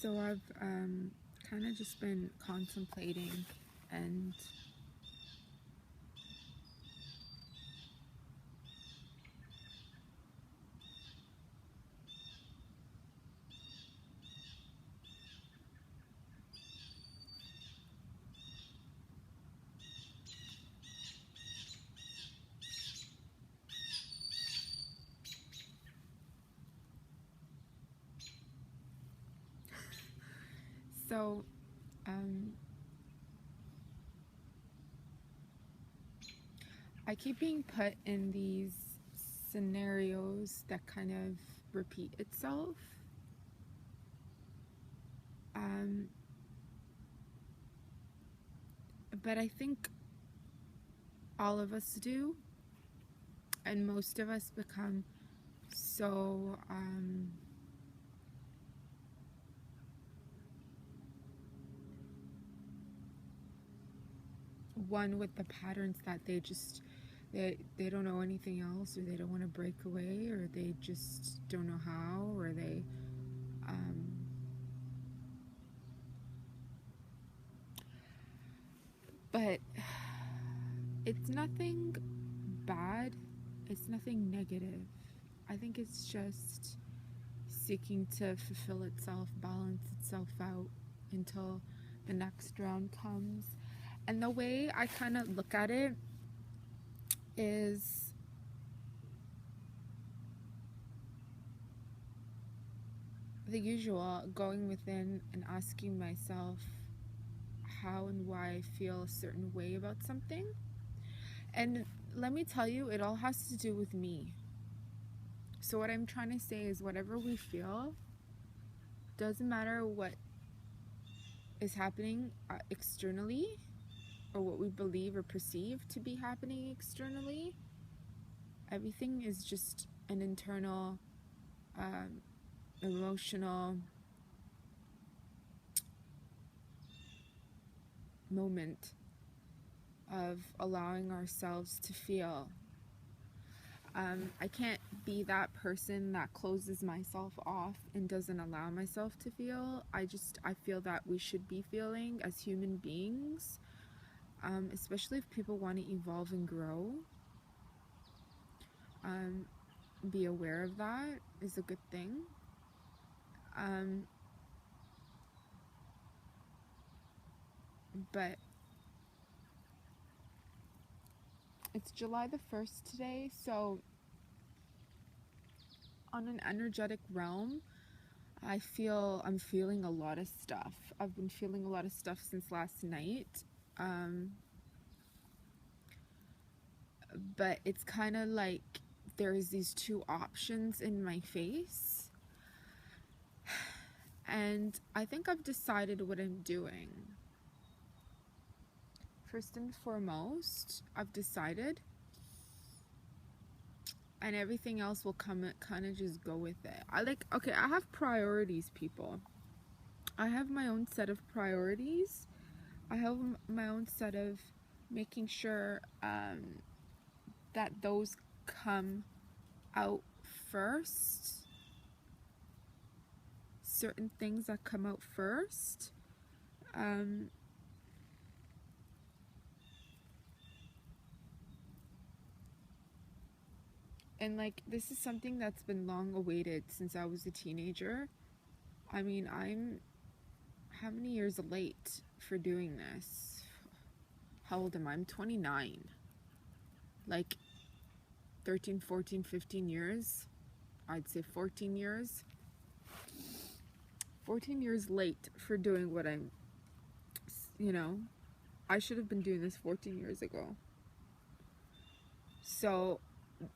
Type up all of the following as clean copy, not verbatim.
So I've kind of just been contemplating and so um, I keep being put in these scenarios that kind of repeat itself. Um, but I think all of us do, and most of us become so one with the patterns that they don't know anything else, or they don't want to break away, or they just don't know how, or they but it's nothing bad, it's nothing negative. I think it's just seeking to fulfill itself, balance itself out until the next round comes. And the way I kind of look at it is the usual, going within and asking myself how and why I feel a certain way about something. And let me tell you, it all has to do with me. So what I'm trying to say is, whatever we feel, doesn't matter what is happening externally, or what we believe or perceive to be happening externally. Everything is just an internal emotional moment of allowing ourselves to feel. I can't be that person that closes myself off and doesn't allow myself to feel. I feel that we should be feeling as human beings, especially if people want to evolve and grow. Be aware of that is a good thing. But it's July the 1st today, so on an energetic realm, I'm feeling a lot of stuff. I've been feeling a lot of stuff since last night. But it's kind of like there's these two options in my face. And I think I've decided what I'm doing. First and foremost, I've decided, and everything else will come, kind of just go with it. I have priorities, people. I have my own set of priorities. I have my own set of making sure that those come out first. Certain things that come out first. And like, this is something that's been long awaited since I was a teenager. I mean, I'm how many years late for doing this? How old am I? I'm 29. Like 13, 14, 15 years. I'd say 14 years. 14 years late for doing what I'm, I should have been doing this 14 years ago. So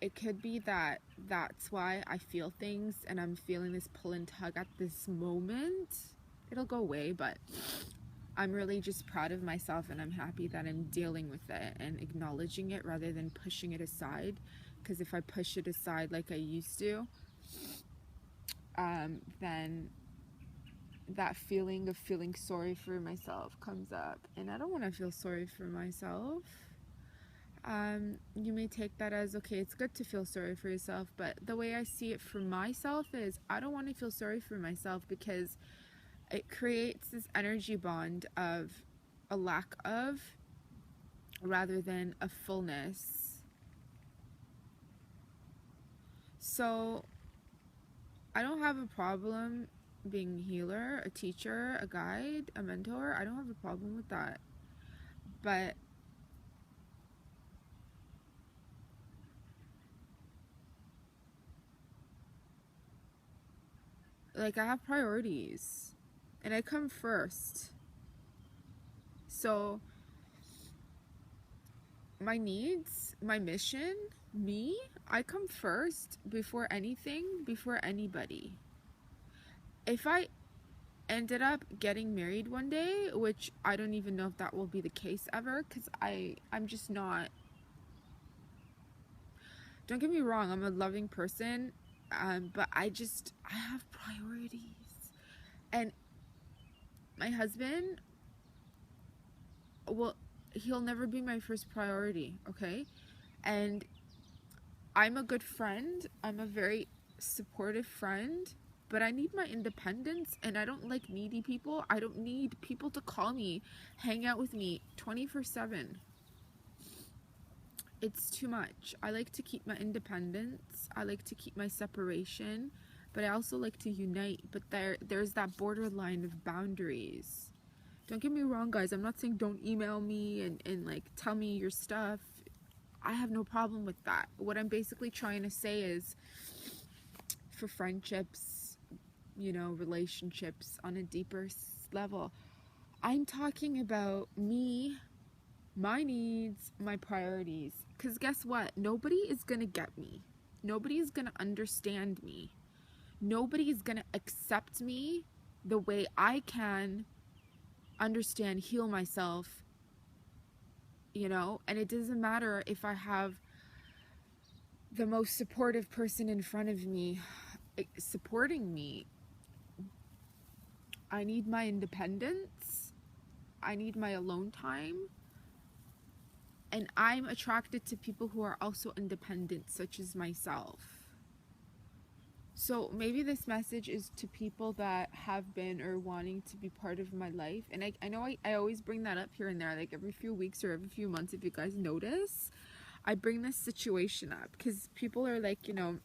it could be that that's why I feel things, and I'm feeling this pull and tug at this moment. It'll go away, but I'm really just proud of myself, and I'm happy that I'm dealing with it and acknowledging it rather than pushing it aside. Because if I push it aside like I used to, then that feeling of feeling sorry for myself comes up, and I don't want to feel sorry for myself. You may take that as, okay, it's good to feel sorry for yourself, but the way I see it for myself is, I don't want to feel sorry for myself, because it creates this energy bond of a lack of rather than a fullness. So I don't have a problem being a healer, a teacher, a guide, a mentor. I don't have a problem with that. But like, I have priorities and I come first. So my needs, my mission, me, I come first before anything, before anybody. If I ended up getting married one day, which I don't even know if that will be the case ever, because I'm just not, don't get me wrong, I'm a loving person, but I have priorities. And my husband, well, he'll never be my first priority, okay? And I'm a good friend, I'm a very supportive friend, but I need my independence, and I don't like needy people. I don't need people to call me, hang out with me 24/7. It's too much. I like to keep my independence. I like to keep my separation, but I also like to unite. But there's that borderline of boundaries. Don't get me wrong, guys. I'm not saying don't email me and like tell me your stuff. I have no problem with that. What I'm basically trying to say is, for friendships, you know, relationships on a deeper level, I'm talking about me, my needs, my priorities. Because guess what? Nobody is going to get me. Nobody is going to understand me. Nobody is going to accept me the way I can understand, heal myself, you know? And it doesn't matter if I have the most supportive person in front of me supporting me. I need my independence. I need my alone time. And I'm attracted to people who are also independent, such as myself. So maybe this message is to people that have been or wanting to be part of my life. And I know I always bring that up here and there, like every few weeks or every few months, if you guys notice. I bring this situation up because people are like, you know,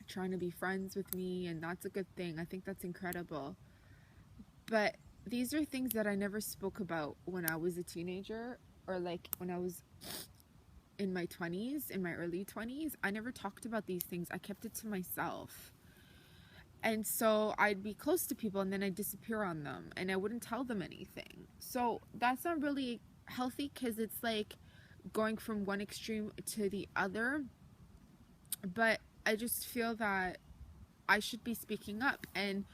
trying to be friends with me, and that's a good thing. I think that's incredible. But these are things that I never spoke about when I was a teenager, or like when I was in my 20s, in my early 20s. I never talked about these things. I kept it to myself. And so I'd be close to people and then I'd disappear on them and I wouldn't tell them anything. So that's not really healthy, because it's like going from one extreme to the other. But I just feel that I should be speaking up, and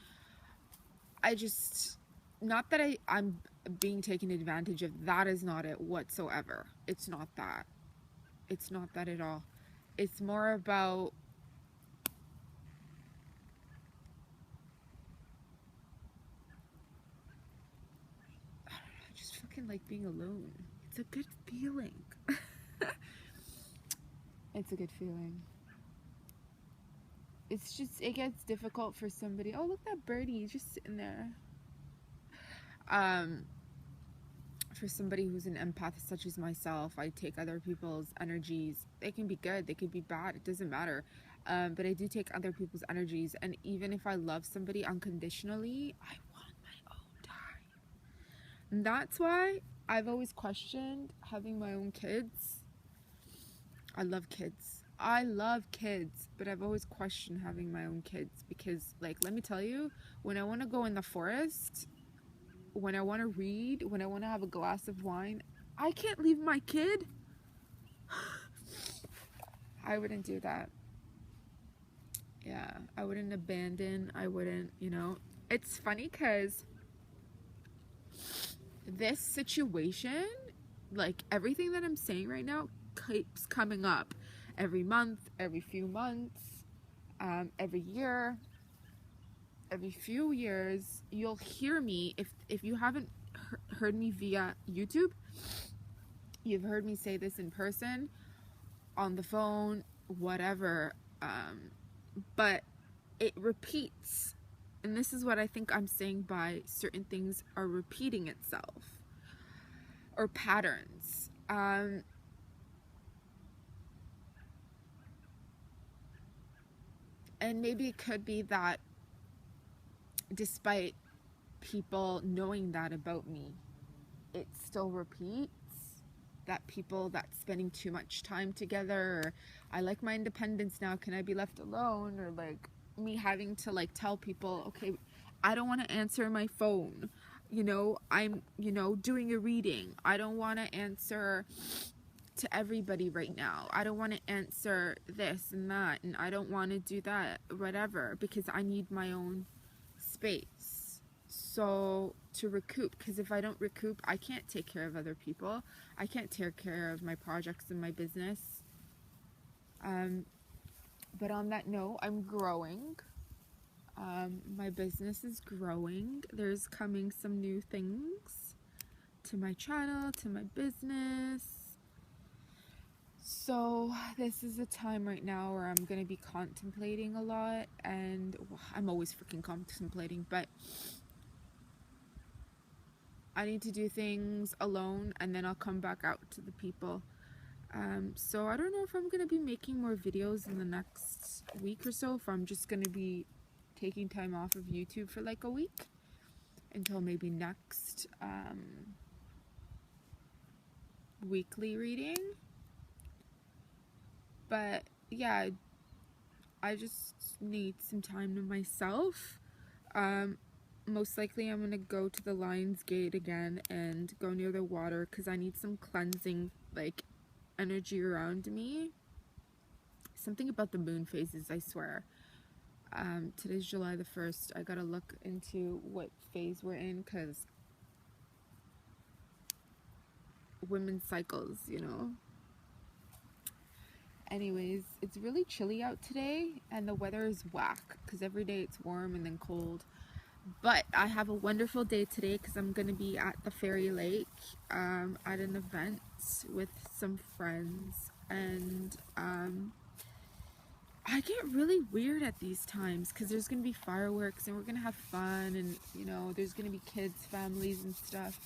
I just, not that I'm being taken advantage of. That is not it whatsoever. It's not that. It's not that at all. It's more about I don't know, I just fucking like being alone. It's a good feeling. It's a good feeling. It's just, it gets difficult for somebody. Oh, look at that birdie, he's just sitting there. For somebody who's an empath such as myself, I take other people's energies. They can be good, they could be bad, it doesn't matter. But I do take other people's energies, and even if I love somebody unconditionally, I want my own time. And that's why I've always questioned having my own kids. I love kids. I love kids, but I've always questioned having my own kids because, like, let me tell you, when I want to go in the forest, when I want to read, when I want to have a glass of wine, I can't leave my kid. I wouldn't do that. Yeah, I wouldn't abandon. I wouldn't, you know. It's funny because this situation, like everything that I'm saying right now, keeps coming up every month, every few months, every year, every few years. You'll hear me, if you haven't heard me via YouTube, you've heard me say this in person, on the phone, whatever, but it repeats. And this is what I think I'm saying by certain things are repeating itself, or patterns. And maybe it could be that despite people knowing that about me, it still repeats. That people that's spending too much time together, or I like my independence now, can I be left alone, or like me having to like tell people, okay, I don't want to answer my phone, you know, I'm, you know, doing a reading, I don't want to answer to everybody right now, I don't want to answer this and that, and I don't want to do that, whatever, because I need my own space. So to recoup, because if I don't recoup, I can't take care of other people, I can't take care of my projects and my business. But on that note, I'm growing. My business is growing. There's coming some new things to my channel, to my business. So this is a time right now where I'm going to be contemplating a lot, and I'm always freaking contemplating, but I need to do things alone, and then I'll come back out to the people. So I don't know if I'm going to be making more videos in the next week or so, if I'm just going to be taking time off of YouTube for like a week until maybe next weekly reading. But yeah, I just need some time to myself. Most likely I'm gonna go to the Lion's Gate again and go near the water because I need some cleansing like energy around me. Something about the moon phases, I swear. Today's July the 1st. I gotta look into what phase we're in because women's cycles, you know. Anyways, it's really chilly out today and the weather is whack because every day it's warm and then cold. But I have a wonderful day today because I'm going to be at the Fairy Lake at an event with some friends. And I get really weird at these times because there's going to be fireworks and we're going to have fun, and you know, there's going to be kids, families and stuff.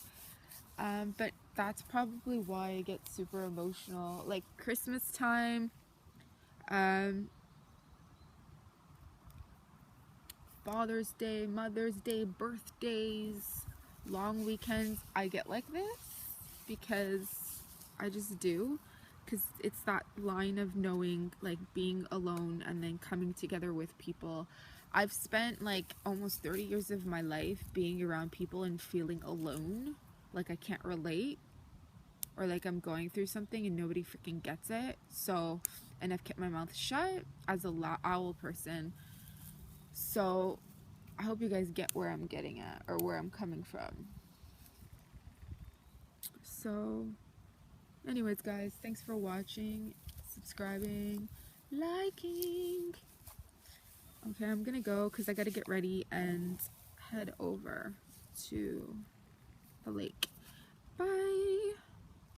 But that's probably why I get super emotional. Like Christmas time, Father's Day, Mother's Day, birthdays, long weekends, I get like this because I just do. Because it's that line of knowing, like being alone and then coming together with people. I've spent like almost 30 years of my life being around people and feeling alone, like I can't relate, or like I'm going through something and nobody freaking gets it. So, and I've kept my mouth shut as a owl person. So I hope you guys get where I'm getting at, or where I'm coming from. So anyways guys, thanks for watching, subscribing, liking. Okay, I'm gonna go because I gotta get ready and head over to the lake. Bye.